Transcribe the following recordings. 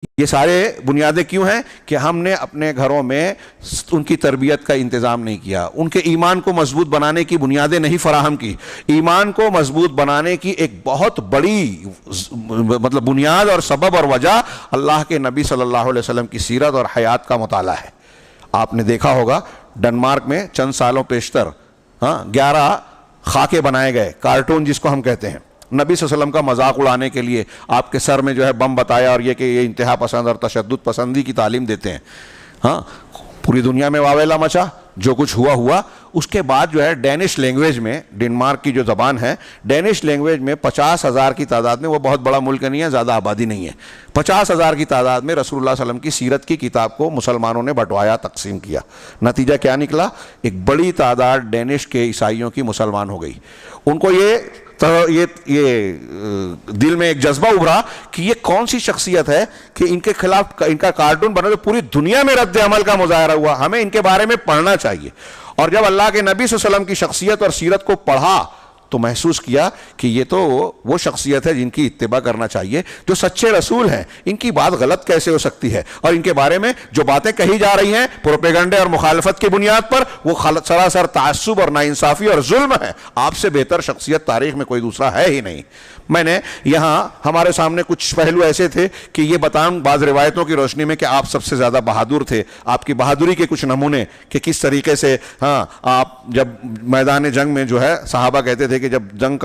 یہ سارے بنیادیں کیوں ہیں کہ ہم نے اپنے گھروں میں ان کی تربیت کا انتظام نہیں کیا، ان کے ایمان کو مضبوط بنانے کی بنیادیں نہیں فراہم کی۔ ایمان کو مضبوط بنانے کی ایک بہت بڑی مطلب بنیاد اور سبب اور وجہ اللہ کے نبی صلی اللہ علیہ وسلم کی سیرت اور حیات کا مطالعہ ہے۔ آپ نے دیکھا ہوگا ڈنمارک میں چند سالوں پیشتر 11 خاکے بنائے گئے، کارٹون جس کو ہم کہتے ہیں، نبی صلی اللہ علیہ وسلم کا مذاق اڑانے کے لیے، آپ کے سر میں جو ہے بم بتایا اور یہ کہ یہ انتہا پسند اور تشدد پسندی کی تعلیم دیتے ہیں۔ پوری دنیا میں واویلا مچا، جو کچھ ہوا۔ اس کے بعد جو ہے ڈینش لینگویج میں، ڈنمارک کی جو زبان ہے، ڈینش لینگویج میں 50,000 کی تعداد میں، وہ بہت بڑا ملک نہیں ہے، زیادہ آبادی نہیں ہے، 50,000 کی تعداد میں رسول اللہ صلی اللہ علیہ وسلم کی سیرت کی کتاب کو مسلمانوں نے بٹوایا، تقسیم کیا۔ نتیجہ کیا نکلا؟ ایک بڑی تعداد ڈینش کے عیسائیوں کی مسلمان ہو گئی۔ ان کو یہ دل میں ایک جذبہ ابھرا کہ یہ کون سی شخصیت ہے کہ ان کے خلاف ان کا کارٹون بنا، تو پوری دنیا میں رد عمل کا مظاہرہ ہوا، ہمیں ان کے بارے میں پڑھنا چاہیے۔ اور جب اللہ کے نبی صلی اللہ علیہ وسلم کی شخصیت اور سیرت کو پڑھا تو محسوس کیا کہ یہ تو وہ شخصیت ہے جن کی اتباع کرنا چاہیے، جو سچے رسول ہیں۔ ان کی بات غلط کیسے ہو سکتی ہے؟ اور ان کے بارے میں جو باتیں کہی جا رہی ہیں پروپیگنڈے اور مخالفت کی بنیاد پر، وہ سراسر تعصب اور ناانصافی اور ظلم ہے۔ آپ سے بہتر شخصیت تاریخ میں کوئی دوسرا ہے ہی نہیں۔ میں نے یہاں ہمارے سامنے کچھ پہلو ایسے تھے کہ یہ بتاؤں بعض روایتوں کی روشنی میں کہ آپ سب سے زیادہ بہادر تھے، آپ کی بہادری کے کچھ نمونے کہ کس طریقے سے آپ جب میدان جنگ میں جو ہے، صحابہ کہتے تھے کہ جب جنگ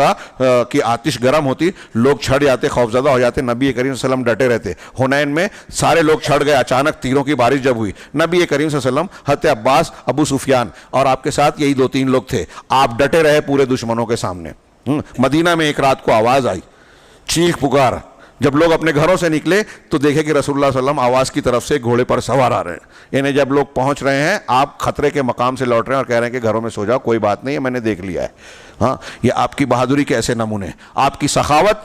کی آتش گرم ہوتی، لوگ چھڑ جاتے، خوفزدہ ہو جاتے، نبی کریم صلی اللہ علیہ وسلم ڈٹے رہتے۔ حنین میں سارے لوگ چھڑ گئے، اچانک تیروں کی بارش جب ہوئی، نبی کریم صلی اللہ علیہ وسلم، حضرت عباس، ابو سفیان اور آپ کے ساتھ یہی 2-3 لوگ تھے، آپ ڈٹے رہے پورے دشمنوں کے سامنے۔ مدینہ میں ایک رات کو آواز آئی، چیخ پکار، جب لوگ اپنے گھروں سے نکلے تو دیکھے کہ رسول اللہ صلی اللہ علیہ وسلم آواز کی طرف سے گھوڑے پر سوار آ رہے ہیں، یعنی جب لوگ پہنچ رہے ہیں، آپ خطرے کے مقام سے لوٹ رہے ہیں اور کہہ رہے ہیں کہ گھروں میں سو جاؤ، کوئی بات نہیں ہے، میں نے دیکھ لیا ہے۔ یہ آپ کی بہادری کے ایسے نمونے، آپ کی سخاوت،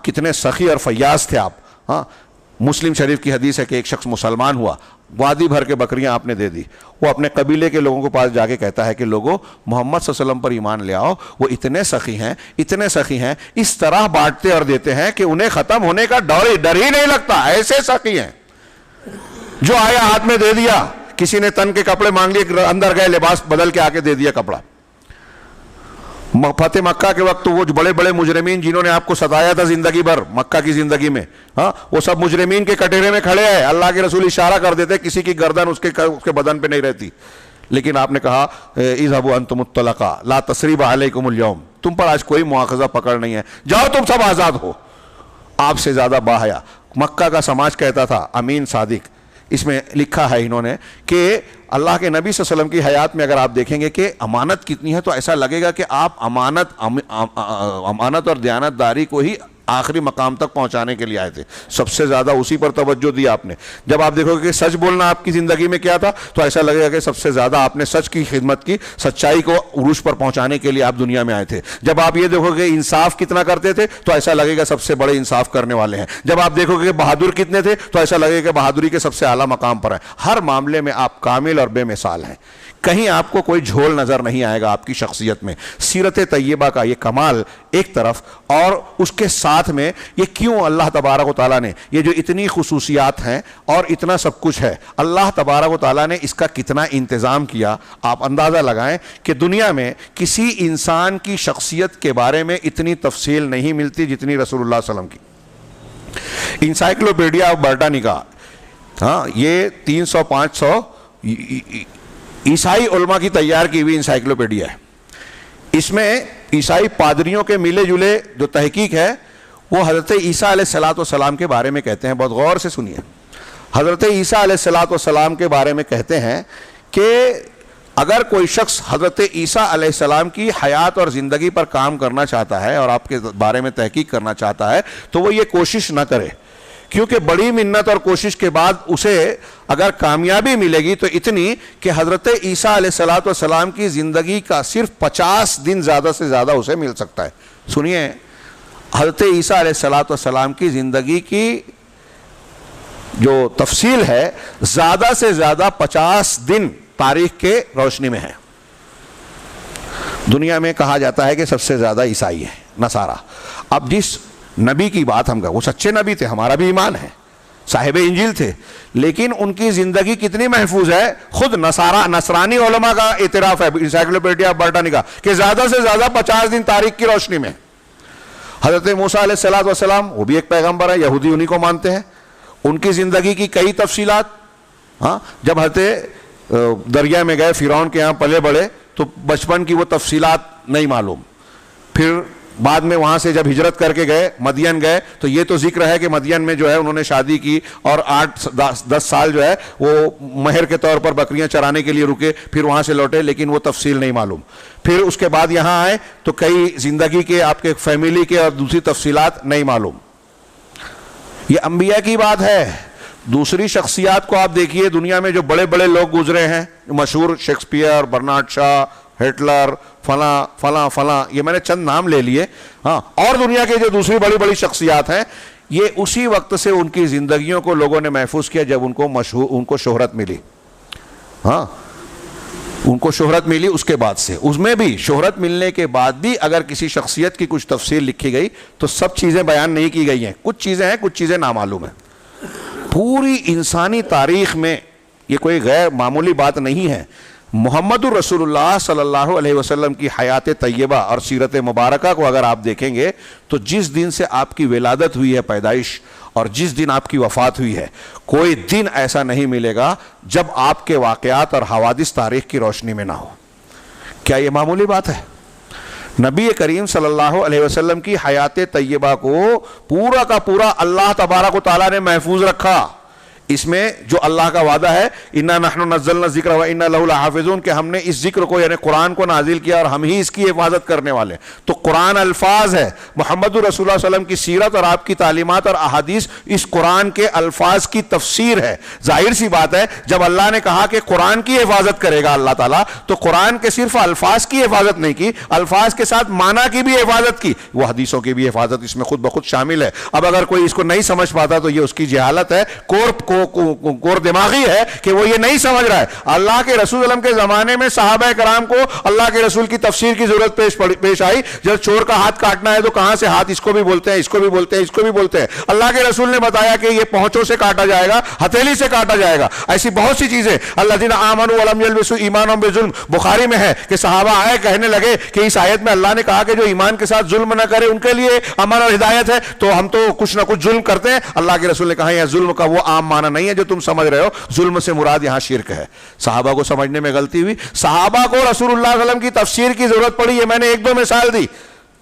کتنے سخی اور فیاض تھے آپ۔ مسلم شریف کی حدیث ہے کہ ایک شخص مسلمان ہوا، وادی بھر کے بکریاں آپ نے دے دی، وہ اپنے قبیلے کے لوگوں کے پاس جا کے کہتا ہے کہ لوگوں، محمد صلی اللہ علیہ وسلم پر ایمان لے آؤ، وہ اتنے سخی ہیں، اس طرح بانٹتے اور دیتے ہیں کہ انہیں ختم ہونے کا ڈر ہی نہیں لگتا، ایسے سخی ہیں۔ جو آیا ہاتھ میں دے دیا، کسی نے تن کے کپڑے مانگ لیے، اندر گئے، لباس بدل کے آ کے دے دیا کپڑا۔ فتح مکہ کے وقت وہ بڑے بڑے مجرمین جنہوں نے آپ کو ستایا تھا زندگی بھر، مکہ کی زندگی میں، وہ سب مجرمین کے کٹہرے میں کھڑے ہیں، اللہ کے رسول اشارہ کر دیتے، کسی کی گردن اس کے بدن پہ نہیں رہتی، لیکن آپ نے کہا اذهبوا انتم الطلقاء لا تثریب علیکم اليوم، تم پر آج کوئی مواخذہ پکڑ نہیں ہے، جاؤ تم سب آزاد ہو۔ آپ سے زیادہ باحیا مکہ کا سماج کہتا تھا، امین صادق، اس میں لکھا ہے انہوں نے کہ اللہ کے نبی صلی اللہ علیہ وسلم کی حیات میں اگر آپ دیکھیں گے کہ امانت کتنی ہے تو ایسا لگے گا کہ آپ امانت اور دیانت داری کو ہی آخری مقام تک پہنچانے کے لیے آئے تھے، سب سے زیادہ اسی پر توجہ دی آپ نے۔ جب آپ دیکھو گے کہ سچ بولنا آپ کی زندگی میں کیا تھا تو ایسا لگے گا کہ سب سے زیادہ آپ نے سچ کی خدمت کی، سچائی کو عروج پر پہنچانے کے لیے آپ دنیا میں آئے تھے۔ جب آپ یہ دیکھو گے انصاف کتنا کرتے تھے تو ایسا لگے گا سب سے بڑے انصاف کرنے والے ہیں۔ جب آپ دیکھو گے کہ بہادر کتنے تھے تو ایسا لگے گا کہ بہادری کے سب سے اعلیٰ مقام پر ہیں۔ ہر معاملے میں آپ کامل اور بے مثال ہیں، کہیں آپ کو کوئی جھول نظر نہیں آئے گا آپ کی شخصیت میں۔ سیرت طیبہ کا یہ کمال ایک طرف، اور اس کے ساتھ میں یہ کیوں اللہ تبارک و تعالیٰ نے یہ جو اتنی خصوصیات ہیں اور اتنا سب کچھ ہے، اللہ تبارک و تعالیٰ نے اس کا کتنا انتظام کیا۔ آپ اندازہ لگائیں کہ دنیا میں کسی انسان کی شخصیت کے بارے میں اتنی تفصیل نہیں ملتی جتنی رسول اللہ صلی اللہ علیہ وسلم کی۔ انسائکلوپیڈیا آف برٹانیکا، یہ 300-500 عیسائی علماء کی تیار کی ہوئی انسائکلوپیڈیا ہے۔ اس میں عیسائی پادریوں کے ملے جلے جو تحقیق ہے وہ حضرت عیسیٰ علیہ السلام کے بارے میں کہتے ہیں، بہت غور سے سنیے۔ حضرت عیسیٰ علیہ السلام کے بارے میں کہتے ہیں کہ اگر کوئی شخص حضرت عیسیٰ علیہ السلام کی حیات اور زندگی پر کام کرنا چاہتا ہے اور آپ کے بارے میں تحقیق کرنا چاہتا ہے تو وہ یہ کوشش نہ کرے، کیونکہ بڑی منت اور کوشش کے بعد اسے اگر کامیابی ملے گی تو اتنی کہ حضرت عیسیٰ علیہ السلام کی زندگی کا صرف 50 دن زیادہ سے زیادہ اسے مل سکتا ہے۔ سنیے، حضرت عیسیٰ علیہ السلام کی زندگی کی جو تفصیل ہے زیادہ سے زیادہ 50 دن تاریخ کے روشنی میں ہے۔ دنیا میں کہا جاتا ہے کہ سب سے زیادہ عیسائی ہے، نصارہ۔ اب جس نبی کی بات ہم کہا، وہ سچے نبی تھے، ہمارا بھی ایمان ہے، صاحب انجیل تھے، لیکن ان کی زندگی کتنی محفوظ ہے؟ خود نصرانی علماء کا اعتراف ہے انسائکلوپیڈیا برٹانیکا کہ زیادہ سے زیادہ 50 دن تاریخ کی روشنی میں۔ حضرت موسیٰ علیہ السلام وہ بھی ایک پیغمبر ہے، یہودی انہی کو مانتے ہیں، ان کی زندگی کی کئی تفصیلات، جب حضرت دریا میں گئے فرعون کے یہاں پلے بڑھے تو بچپن کی وہ تفصیلات نہیں معلوم، پھر بعد میں وہاں سے جب ہجرت کر کے گئے مدین گئے تو یہ تو ذکر ہے کہ مدین میں جو ہے انہوں نے شادی کی اور 8-10 سال جو ہے وہ مہر کے طور پر بکریاں چرانے کے لیے رکے، پھر وہاں سے لوٹے، لیکن وہ تفصیل نہیں معلوم۔ پھر اس کے بعد یہاں آئے تو کئی زندگی کے آپ کے فیملی کے اور دوسری تفصیلات نہیں معلوم۔ یہ انبیاء کی بات ہے۔ دوسری شخصیات کو آپ دیکھیے، دنیا میں جو بڑے بڑے لوگ گزرے ہیں مشہور، شیکسپیئر، برنارڈ شاہ، ہٹلر، فلاں فلاں فلاں، یہ میں نے چند نام لے لیے، اور دنیا کے جو دوسری بڑی بڑی شخصیات ہیں، یہ اسی وقت سے ان کی زندگیوں کو لوگوں نے محفوظ کیا جب ان کو شہرت ملی۔ ان کو شہرت ملی اس کے بعد سے، اس میں بھی شہرت ملنے کے بعد بھی اگر کسی شخصیت کی کچھ تفصیل لکھی گئی تو سب چیزیں بیان نہیں کی گئی ہیں، کچھ چیزیں ہیں، کچھ چیزیں نامعلوم ہیں۔ پوری انسانی تاریخ میں یہ کوئی غیر معمولی بات نہیں ہے۔ محمد الرسول اللہ صلی اللہ علیہ وسلم کی حیات طیبہ اور سیرت مبارکہ کو اگر آپ دیکھیں گے تو جس دن سے آپ کی ولادت ہوئی ہے، پیدائش، اور جس دن آپ کی وفات ہوئی ہے، کوئی دن ایسا نہیں ملے گا جب آپ کے واقعات اور حوادث تاریخ کی روشنی میں نہ ہو۔ کیا یہ معمولی بات ہے؟ نبی کریم صلی اللہ علیہ وسلم کی حیات طیبہ کو پورا کا پورا اللہ تبارک و تعالیٰ نے محفوظ رکھا۔ اس میں جو اللہ کا وعدہ ہے اِنَّا نَحْنُ نَزَّلْنَا الذِّكْرَ وَإِنَّا لَهُ لَحَافِظُونَ کہ ہم نے اس ذکر کو یعنی قرآن کو نازل کیا اور ہم ہی اس کی حفاظت کرنے والے۔ تو قرآن الفاظ ہے، محمد رسول اللہ صلی اللہ علیہ وسلم کی سیرت اور آپ کی تعلیمات اور احادیث اس قرآن کے الفاظ کی تفسیر ہے۔ ظاہر سی بات ہے جب اللہ نے کہا کہ قرآن کی حفاظت کرے گا اللہ تعالیٰ، تو قرآن کے صرف الفاظ کی حفاظت نہیں کی، الفاظ کے ساتھ معنی کی بھی حفاظت کی، وہ حدیثوں کی بھی حفاظت اس میں خود بخود شامل ہے۔ اب اگر کوئی اس کو نہیں سمجھ پاتا تو یہ اس کی جہالت ہے، کور دماغی ہے کہ وہ یہ نہیں سمجھ رہا ہے۔ اللہ کے رسول اللہ کے زمانے میں صحابہ کرام کو اللہ کے رسول کی تفسیر کی ضرورت پیش آئی، جب چور کا ہاتھ کاٹنا ہے تو کہاں سے ہاتھ، اس کو بھی بولتے ہیں، اس کو بھی بولتے ہیں، اس کو بھی بولتے ہیں۔ اللہ کے رسول نے بتایا کہ یہ پہنچوں سے کاٹا جائے گا، ہتھیلی سے کاٹا جائے گا۔ ایسی بہت سی چیزیں الذین آمنوا ولم یلبسوا ایمانهم بظلم، بخاری میں ہے کہ صحابہ آئے کہنے لگے کہ اس آیت میں اللہ نے کہا کہ جو ایمان کے ساتھ ظلم نہ کرے ان کے لیے امن اور ہدایت ہے، تو ہم تو کچھ نہ کچھ ظلم کرتے ہیں۔ اللہ کے رسول نے کہا یہ ظلم کا وہ عام معنی نہیں ہے جو تم سمجھ رہے ہو، ظلم سے مراد یہاں شرک ہے۔ صحابہ کو سمجھنے میں غلطی ہوئی، صحابہ کو رسول اللہ صلی اللہ علیہ وسلم کی تفسیر کی ضرورت پڑی، یہ میں نے 1-2 مثال دی۔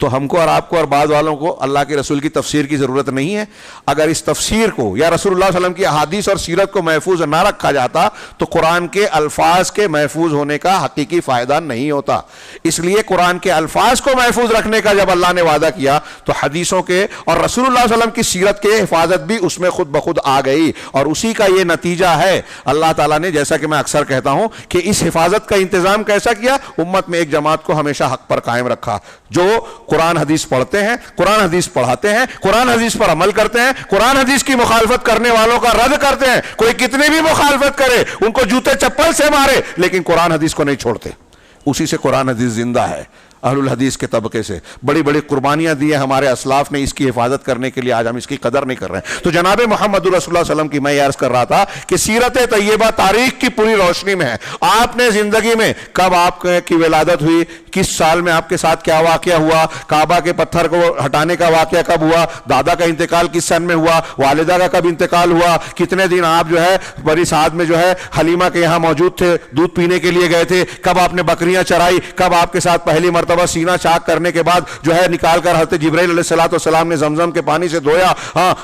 تو ہم کو اور آپ کو اور بعض والوں کو اللہ کے رسول کی تفسیر کی ضرورت نہیں ہے۔ اگر اس تفسیر کو یا رسول اللہ صلی اللہ علیہ وسلم کی احادیث اور سیرت کو محفوظ نہ رکھا جاتا تو قرآن کے الفاظ کے محفوظ ہونے کا حقیقی فائدہ نہیں ہوتا۔ اس لیے قرآن کے الفاظ کو محفوظ رکھنے کا جب اللہ نے وعدہ کیا تو حدیثوں کے اور رسول اللہ صلی اللہ علیہ وسلم کی سیرت کے حفاظت بھی اس میں خود بخود آ گئی، اور اسی کا یہ نتیجہ ہے۔ اللہ تعالیٰ نے جیسا کہ میں اکثر کہتا ہوں کہ اس حفاظت کا انتظام کیسا کیا؟ امت میں ایک جماعت کو ہمیشہ حق پر قائم رکھا، جو قرآن حدیث پڑھتے ہیں، قرآن حدیث پڑھاتے ہیں، قرآن حدیث پر عمل کرتے ہیں، قرآن حدیث کی مخالفت کرنے والوں کا رد کرتے ہیں۔ کوئی کتنی بھی مخالفت کرے، ان کو جوتے چپل سے مارے، لیکن قرآن حدیث کو نہیں چھوڑتے۔ اسی سے قرآن حدیث زندہ ہے، اہل الحدیث کے طبقے سے بڑی بڑی قربانیاں دی ہیں ہمارے اسلاف نے اس کی حفاظت کرنے کے لیے، آج ہم اس کی قدر نہیں کر رہے ہیں۔ تو جناب محمد رسول اللہ صلی اللہ علیہ وسلم کی میں یہ عرض کر رہا تھا کہ سیرت طیبہ تاریخ کی پوری روشنی میں ہے۔ آپ نے زندگی میں کب آپ کی ولادت ہوئی، کس سال میں آپ کے ساتھ کیا واقعہ ہوا، کعبہ کے پتھر کو ہٹانے کا واقعہ کب ہوا، دادا کا انتقال کس سن میں ہوا، والدہ کا کب انتقال ہوا، کتنے دن آپ جو ہے بڑی سعد میں جو ہے حلیمہ کے یہاں موجود تھے، دودھ پینے کے لیے گئے تھے، کب آپ نے بکریاں چرائی، کب آپ کے ساتھ پہلی مرتبہ سینہ چاک کرنے کے بعد جو ہے نکال کر حضرت جبرائیل علیہ السلام نے زمزم کے پانی سے دھویا،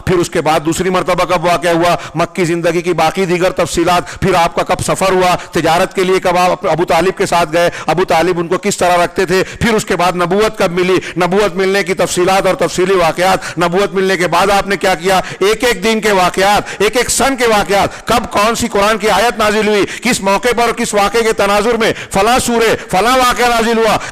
پھر اس کے بعد دوسری مرتبہ کب واقعہ ہوا، مکی زندگی کی باقی دیگر تفصیلات، پھر آپ کا کب سفر ہوا، تجارت کے لیے کب آپ ابو طالب کے ساتھ گئے، ابو طالب ان کو کس طرح رکھتے تھے، پھر اس کے بعد نبوت کب ملی، نبوت ملنے کی تفصیلات اور تفصیلی واقعات، نبوت ملنے کے بعد آپ نے کیا کیا، ایک ایک دن کے واقعات، ایک ایک سن کے واقعات، کب کون سی قرآن کی آیت نازل ہوئی، کس موقع پر اور کس واقعے کے تناظر میں فلاں سورہ فلاں واقعہ نازل ہوا،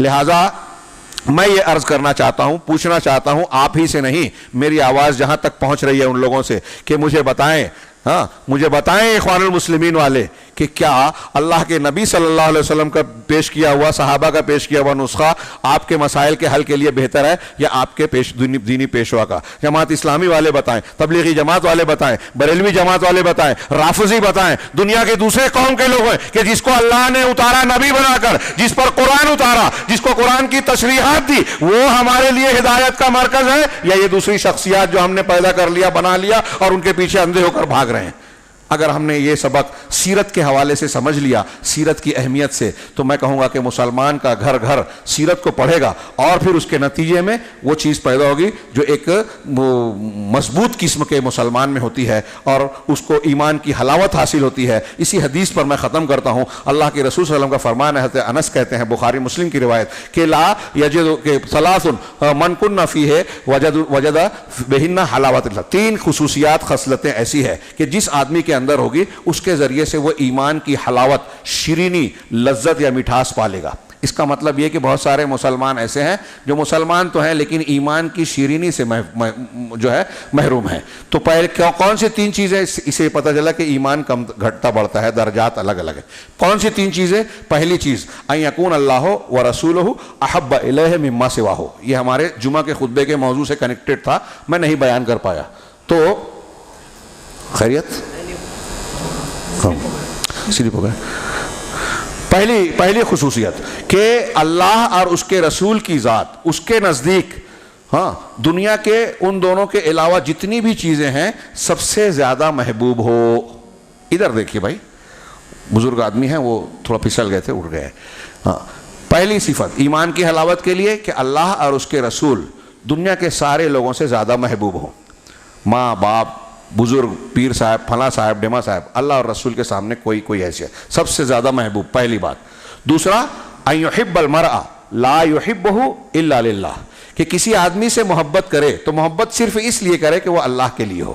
لہذا میں یہ عرض کرنا چاہتا ہوں، پوچھنا چاہتا ہوں آپ ہی سے نہیں، میری آواز جہاں تک پہنچ رہی ہے ان لوگوں سے، کہ مجھے بتائیں، مجھے بتائیں اخوان المسلمین والے، کہ کیا اللہ کے نبی صلی اللہ علیہ وسلم کا پیش کیا ہوا، صحابہ کا پیش کیا ہوا نسخہ آپ کے مسائل کے حل کے لیے بہتر ہے، یا آپ کے دینی پیشوا کا؟ جماعت اسلامی والے بتائیں، تبلیغی جماعت والے بتائیں، بریلوی جماعت والے بتائیں، رافضی بتائیں، دنیا کے دوسرے قوم کے لوگ ہیں کہ جس کو اللہ نے اتارا نبی بنا کر، جس پر قرآن اتارا، جس کو قرآن کی تشریحات دی، وہ ہمارے لیے ہدایت کا مرکز ہے، یا یہ دوسری شخصیات جو ہم نے پیدا کر لیا، بنا لیا، اور ان کے پیچھے اندھے ہو کر بھاگ رہے ہیں؟ اگر ہم نے یہ سبق سیرت کے حوالے سے سمجھ لیا، سیرت کی اہمیت سے، تو میں کہوں گا کہ مسلمان کا گھر گھر سیرت کو پڑھے گا، اور پھر اس کے نتیجے میں وہ چیز پیدا ہوگی جو ایک مضبوط قسم کے مسلمان میں ہوتی ہے، اور اس کو ایمان کی حلاوت حاصل ہوتی ہے۔ اسی حدیث پر میں ختم کرتا ہوں۔ اللہ کے رسول صلی اللہ علیہ وسلم کا فرمان ہے، حضرت انس کہتے ہیں، بخاری مسلم کی روایت، کہ لا یجد کہ ثلاث من کن فیہ وجد بہن حلاوت اللہ، تین خصوصیات، خصلتیں ایسی ہے کہ جس آدمی کے اندر ہوگی اس کے ذریعے سے وہ ایمان کی حلاوت، شیرینی، لذت یا مٹھاس پالے گا۔ اس کا مطلب یہ کہ بہت سارے مسلمان ایسے ہیں جو مسلمان تو ہیں لیکن ایمان کی شیرینی سے جو ہے محروم ہیں۔ تو پہلے کون سی تین چیزیں؟ اسے پتہ چلا کہ ایمان کم گھٹتا بڑھتا ہے، درجات الگ الگ ہیں۔ کون سی تین چیزیں؟ پہلی چیز ان یکون اللہ ورسولہ احب الیہ مما سواہ۔ یہ ہمارے جمعہ کے خطبے کے موضوع سے کنیکٹڈ تھا، میں نہیں بیان کر پایا۔ تو خیریت سلیپ ہو گئے۔ پہلی خصوصیت کہ اللہ اور اس کے رسول کی ذات اس کے نزدیک دنیا کے ان دونوں کے علاوہ جتنی بھی چیزیں ہیں سب سے زیادہ محبوب ہو۔ ادھر دیکھیے بھائی، بزرگ آدمی ہیں، وہ تھوڑا پھسل گئے تھے، اٹھ گئے۔ پہلی صفت ایمان کی حلاوت کے لیے کہ اللہ اور اس کے رسول دنیا کے سارے لوگوں سے زیادہ محبوب ہوں۔ ماں باپ، بزرگ، پیر صاحب، فلاں صاحب، ڈیما صاحب، اللہ اور رسول کے سامنے کوئی حیثیت، سب سے زیادہ محبوب، پہلی بات۔ دوسرا ان یحب المرء لا یحبہ الا للہ، کہ کسی آدمی سے محبت کرے تو محبت صرف اس لیے کرے کہ وہ اللہ کے لیے ہو،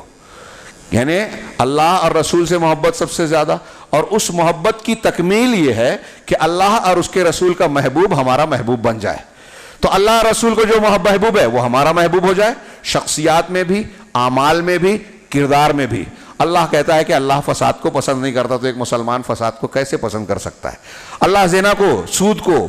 یعنی اللہ اور رسول سے محبت سب سے زیادہ۔ اور اس محبت کی تکمیل یہ ہے کہ اللہ اور اس کے رسول کا محبوب ہمارا محبوب بن جائے۔ تو اللہ اور رسول کو جو محبوب ہے وہ ہمارا محبوب ہو جائے، شخصیات میں بھی، اعمال میں بھی، کردار میں بھی۔ اللہ کہتا ہے کہ اللہ فساد کو پسند نہیں کرتا، تو ایک مسلمان فساد کو کیسے پسند کر سکتا ہے؟ اللہ زنا کو، سود کو،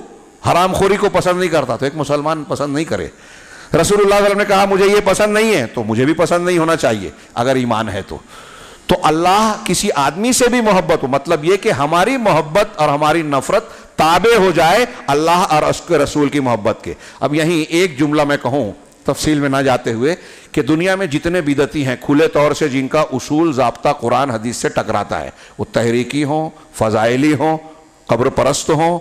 حرام خوری کو پسند نہیں کرتا، تو ایک مسلمان پسند نہیں کرے۔ رسول اللہ صلی اللہ علیہ وسلم نے کہا مجھے یہ پسند نہیں ہے، تو مجھے بھی پسند نہیں ہونا چاہیے اگر ایمان ہے تو اللہ کسی آدمی سے بھی محبت ہو، مطلب یہ کہ ہماری محبت اور ہماری نفرت تابع ہو جائے اللہ اور اس کے رسول کی محبت کے۔ اب یہیں ایک جملہ میں کہوں تفصیل میں نہ جاتے ہوئے کہ دنیا میں جتنے بدعتی ہیں کھلے طور سے، جن کا اصول ضابطہ قرآن حدیث سے ٹکراتا ہے، وہ تحریکی ہوں، فضائلی ہوں، قبر پرست ہوں،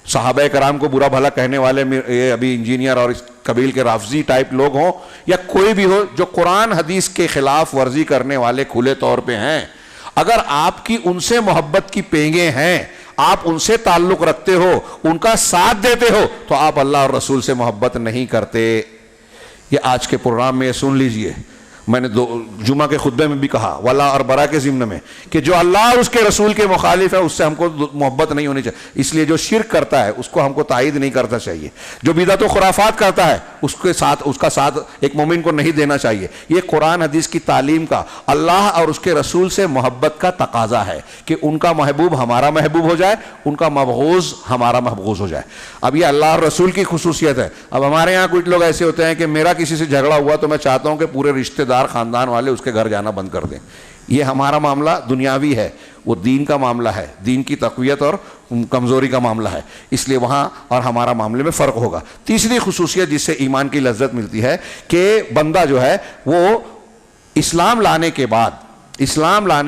صحابہ کرام کو برا بھلا کہنے والے یہ ابھی انجینئر اور اس قبیل کے رافضی ٹائپ لوگ ہوں، یا کوئی بھی ہو جو قرآن حدیث کے خلاف ورزی کرنے والے کھلے طور پہ ہیں، اگر آپ کی ان سے محبت کی پینگیں ہیں، آپ ان سے تعلق رکھتے ہو، ان کا ساتھ دیتے ہو، تو آپ اللہ اور رسول سے محبت نہیں کرتے۔ یہ آج کے پروگرام میں یہ سن لیجئے، میں نے جمعہ کے خطبے میں بھی کہا، ولا اور برا کے ضمن میں، کہ جو اللہ اور اس کے رسول کے مخالف ہے اس سے ہم کو محبت نہیں ہونی چاہیے۔ اس لیے جو شرک کرتا ہے اس کو ہم کو تائید نہیں کرنا چاہیے، جو بدعت و خرافات کرتا ہے اس کا ساتھ ایک مومن کو نہیں دینا چاہیے۔ یہ قرآن حدیث کی تعلیم کا، اللہ اور اس کے رسول سے محبت کا تقاضا ہے کہ ان کا محبوب ہمارا محبوب ہو جائے، ان کا مبغوض ہمارا مبغوض ہو جائے۔ اب یہ اللہ اور رسول کی خصوصیت ہے۔ اب ہمارے یہاں کچھ لوگ ایسے ہوتے ہیں کہ میرا کسی سے جھگڑا ہوا تو میں چاہتا ہوں کہ پورے رشتہ دار، خاندان والے اس کے گھر جانا بند کر دیں۔ یہ ہمارا معاملہ دنیاوی ہے، وہ دین کا معاملہ ہے، دین کی تقویت اور کمزوری کا معاملہ ہے، اس لیے وہاں اور ہمارا معاملے میں فرق ہوگا۔ تیسری خصوصیت جس سے ایمان کی لذت ملتی ہے کہ بندہ جو ہے وہ اسلام لانے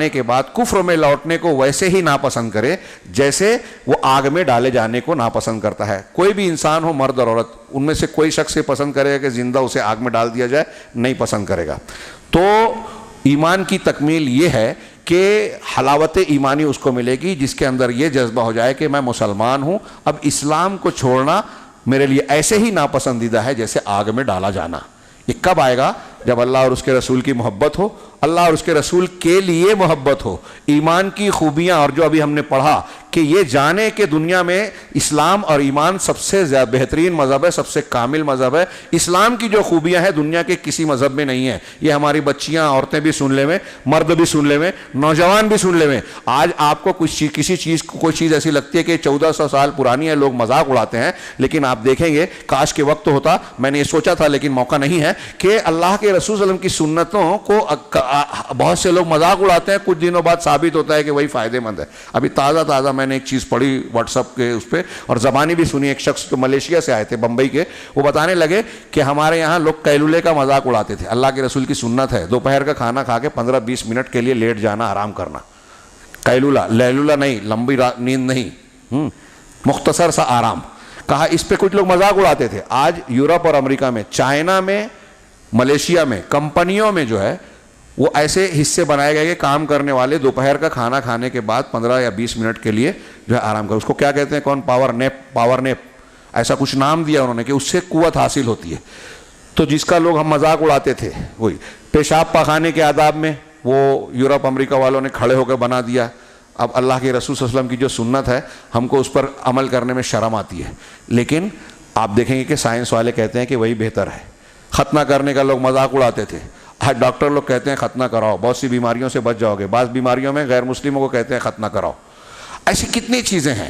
کے بعد کفر میں لوٹنے کو ویسے ہی ناپسند کرے جیسے وہ آگ میں ڈالے جانے کو ناپسند کرتا ہے۔ کوئی بھی انسان ہو، مرد اور عورت، ان میں سے کوئی شخص یہ پسند کرے گا کہ زندہ اسے آگ میں ڈال دیا جائے؟ نہیں پسند کرے گا۔ تو ایمان کی تکمیل یہ ہے کہ حلاوت ایمانی اس کو ملے گی جس کے اندر یہ جذبہ ہو جائے کہ میں مسلمان ہوں، اب اسلام کو چھوڑنا میرے لیے ایسے ہی ناپسندیدہ ہے جیسے آگ میں ڈالا جانا۔ یہ کب آئے گا؟ جب اللہ اور اس کے رسول کی محبت ہو، اللہ اور اس کے رسول کے لیے محبت ہو۔ ایمان کی خوبیاں، اور جو ابھی ہم نے پڑھا کہ یہ جانے کہ دنیا میں اسلام اور ایمان سب سے زیادہ بہترین مذہب ہے، سب سے کامل مذہب ہے. اسلام کی جو خوبیاں ہیں دنیا کے کسی مذہب میں نہیں ہیں. یہ ہماری بچیاں عورتیں بھی سن لے میں، مرد بھی سن لے میں، نوجوان بھی سن لے میں. آج آپ کو کسی چیز کوئی چیز ایسی لگتی ہے کہ 1400 سال پرانی ہے، لوگ مذاق اڑاتے ہیں، لیکن آپ دیکھیں گے کاش کے وقت ہوتا، میں نے یہ سوچا تھا لیکن موقع نہیں ہے، کہ اللہ کے رسول صلی اللہ علیہ وسلم کی سنتوں کو بہت سے لوگ مذاق اڑاتے ہیں، کچھ دنوں بعد ثابت ہوتا ہے کہ وہی فائدہ مند ہے. ابھی تازہ میں نے ایک چیز پڑھی واٹس ایپ کے اس پہ، اور زبانی بھی سنی. ایک شخص جو ملیشیا سے آئے تھے، بمبئی کے، وہ بتانے لگے کہ ہمارے یہاں لوگ قیلولے کا مذاق اڑاتے تھے. اللہ کے رسول کی سنت ہے دوپہر کا کھانا کھا کے 15-20 منٹ کے لیے لیٹ جانا، آرام کرنا. قیلولہ، لیلولہ نہیں، لمبی نیند نہیں، مختصر سا آرام. کہا اس پہ کچھ لوگ مذاق اڑاتے تھے. آج یورپ اور امریکہ میں، چائنا میں، ملیشیا میں، کمپنیوں میں جو ہے وہ ایسے حصے بنائے گئے کہ کام کرنے والے دوپہر کا کھانا کھانے کے بعد 15 یا 20 منٹ کے لیے جو ہے آرام کریں. اس کو کیا کہتے ہیں کون؟ پاور نیپ ایسا کچھ نام دیا انہوں نے کہ اس سے قوت حاصل ہوتی ہے. تو جس کا لوگ ہم مذاق اڑاتے تھے، وہی پیشاب پاخانے کے آداب میں وہ یورپ امریکہ والوں نے کھڑے ہو کے بنا دیا. اب اللہ کے رسول صلی اللہ علیہ وسلم کی جو سنت ہے ہم کو اس پر عمل کرنے میں شرم آتی ہے. لیکن آپ دیکھیں گے کہ سائنس والے کہتے ہیں کہ وہی بہتر ہے. ختنہ کرنے کا لوگ مذاق اڑاتے تھے، ڈاکٹر لوگ کہتے ہیں ختنہ کراؤ، بہت سی بیماریوں سے بچ جاؤ گے. بعض بیماریوں میں غیر مسلموں کو کہتے ہیں ختنہ کراؤ. ایسی کتنی چیزیں ہیں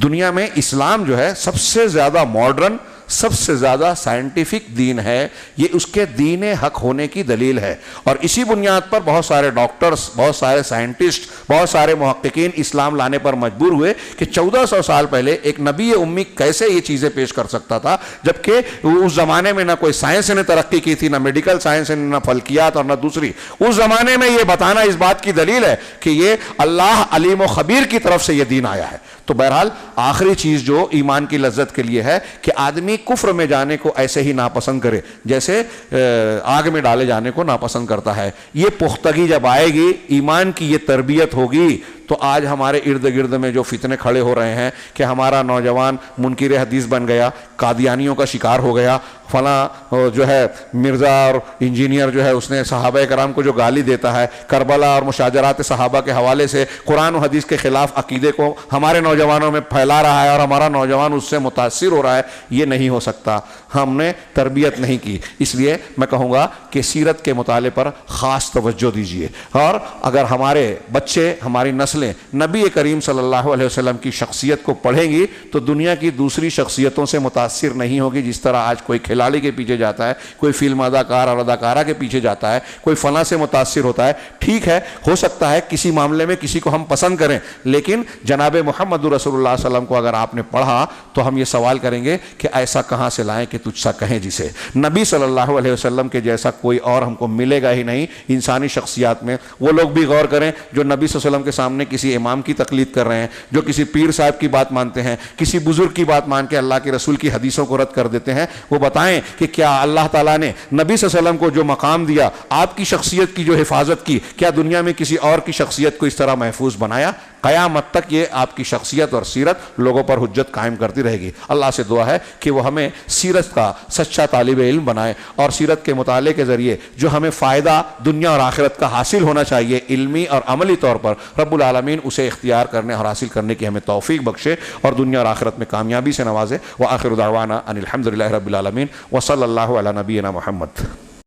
دنیا میں. اسلام جو ہے سب سے زیادہ ماڈرن، سب سے زیادہ سائنٹیفک دین ہے. یہ اس کے دین حق ہونے کی دلیل ہے. اور اسی بنیاد پر بہت سارے ڈاکٹرز، بہت سارے سائنٹسٹ، بہت سارے محققین اسلام لانے پر مجبور ہوئے کہ 1400 سال پہلے ایک نبی امی کیسے یہ چیزیں پیش کر سکتا تھا، جبکہ اس زمانے میں نہ کوئی سائنس نے ترقی کی تھی، نہ میڈیکل سائنس نے، نہ فلکیات اور نہ دوسری. اس زمانے میں یہ بتانا اس بات کی دلیل ہے کہ یہ اللہ علیم و خبیر کی طرف سے یہ دین آیا ہے. تو بہرحال آخری چیز جو ایمان کی لذت کے لیے ہے کہ آدمی کفر میں جانے کو ایسے ہی ناپسند کرے جیسے آگ میں ڈالے جانے کو ناپسند کرتا ہے. یہ پختگی جب آئے گی، ایمان کی یہ تربیت ہوگی، تو آج ہمارے ارد گرد میں جو فتنے کھڑے ہو رہے ہیں کہ ہمارا نوجوان منکر حدیث بن گیا، قادیانیوں کا شکار ہو گیا، فلاں جو ہے مرزا اور انجینئر جو ہے اس نے صحابہ کرام کو جو گالی دیتا ہے، کربلا اور مشاجرات صحابہ کے حوالے سے قرآن و حدیث کے خلاف عقیدے کو ہمارے نوجوانوں میں پھیلا رہا ہے اور ہمارا نوجوان اس سے متاثر ہو رہا ہے. یہ نہیں ہو سکتا، ہم نے تربیت نہیں کی. اس لیے میں کہوں گا کہ سیرت کے مطالعے پر خاص توجہ دیجیے. اور اگر ہمارے بچے، ہماری نسلیں نبی کریم صلی اللہ علیہ وسلم کی شخصیت کو پڑھیں گی تو دنیا کی دوسری شخصیتوں سے متاثر نہیں ہوگی. جس طرح آج کوئی کھلاڑی کے پیچھے جاتا ہے، کوئی فلم اداکار اور اداکارہ کے پیچھے جاتا ہے، کوئی فلاں سے متاثر ہوتا ہے. ٹھیک ہے، ہو سکتا ہے کسی معاملے میں کسی کو ہم پسند کریں، لیکن جناب محمد رسول اللہ صلی اللہ علیہ وسلم کو اگر آپ نے پڑھا تو ہم یہ سوال کریں گے کہ ایسا کہاں سے لائیں کہ تجھ سا کہیں جسے. نبی صلی اللہ علیہ وسلم کے جیسا کوئی اور ہم کو ملے گا ہی نہیں انسانی شخصیات میں. وہ لوگ بھی غور کریں جو نبی صلی اللہ علیہ وسلم کے سامنے کسی امام کی تقلید کر رہے ہیں، جو کسی پیر صاحب کی بات مانتے ہیں، کسی بزرگ کی بات مان کے اللہ کے رسول کی حدیثوں کو رد کر دیتے ہیں. وہ بتائیں کہ کیا اللہ تعالیٰ نے نبی صلی اللہ علیہ وسلم کو جو مقام دیا، آپ کی شخصیت کی جو حفاظت کی، کیا دنیا میں کسی اور کی شخصیت کو اس طرح محفوظ بنایا؟ قیامت تک یہ آپ کی شخصیت اور سیرت لوگوں پر حجت قائم کرتی رہے گی. اللہ سے دعا ہے کہ وہ ہمیں سیرت کا سچا طالب علم بنائے، اور سیرت کے مطالعے کے ذریعے جو ہمیں فائدہ دنیا اور آخرت کا حاصل ہونا چاہیے علمی اور عملی طور پر، رب العالمین اسے اختیار کرنے اور حاصل کرنے کی ہمیں توفیق بخشے اور دنیا اور آخرت میں کامیابی سے نوازے. وآخر دعوانا ان الحمد للہ رب العالمین وصلی اللہ علی نبینا محمد.